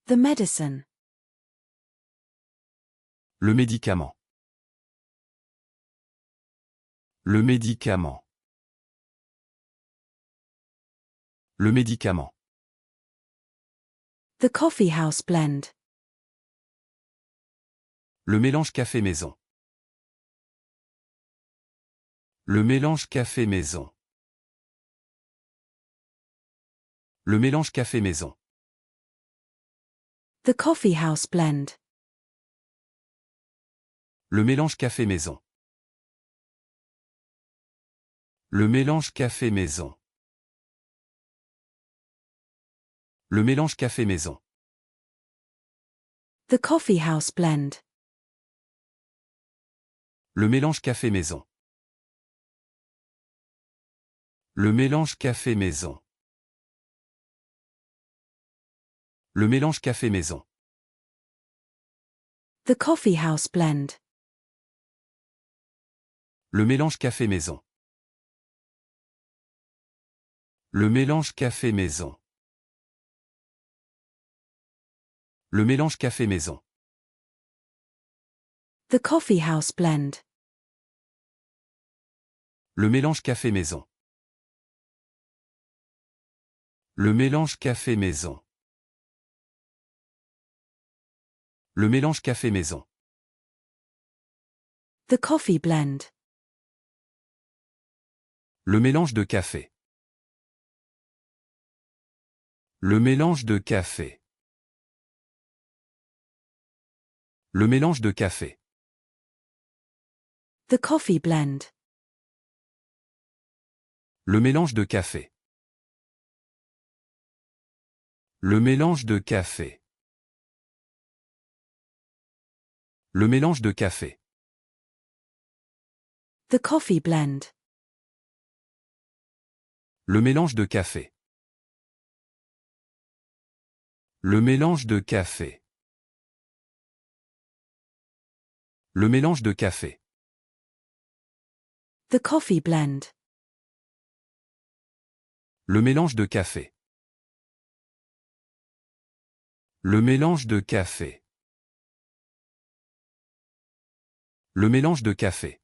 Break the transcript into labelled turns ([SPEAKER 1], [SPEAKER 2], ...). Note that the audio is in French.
[SPEAKER 1] The medicine.
[SPEAKER 2] Le médicament. Le médicament. Le médicament.
[SPEAKER 1] The coffee house blend.
[SPEAKER 2] Le mélange café maison. Le mélange café maison. Le mélange café maison.
[SPEAKER 1] The coffee house blend.
[SPEAKER 2] Le mélange café maison. Le mélange café maison. Le mélange café maison.
[SPEAKER 1] The coffee house blend.
[SPEAKER 2] Le mélange café maison. Le mélange café maison. Le mélange café maison.
[SPEAKER 1] The coffee house blend.
[SPEAKER 2] Le mélange café maison. Le mélange café maison. Le mélange café maison.
[SPEAKER 1] The coffee house blend.
[SPEAKER 2] Le mélange café maison. Le mélange café maison. Le mélange café maison.
[SPEAKER 1] The coffee blend.
[SPEAKER 2] Le mélange de café. Le mélange de café. Le mélange de café.
[SPEAKER 1] The coffee blend.
[SPEAKER 2] Le mélange de café. Le mélange de café. Le mélange de café.
[SPEAKER 1] The coffee blend.
[SPEAKER 2] Le mélange de café. Le mélange de café. Le mélange de café.
[SPEAKER 1] The coffee blend.
[SPEAKER 2] Le mélange de café. Le mélange de café. Le mélange de café.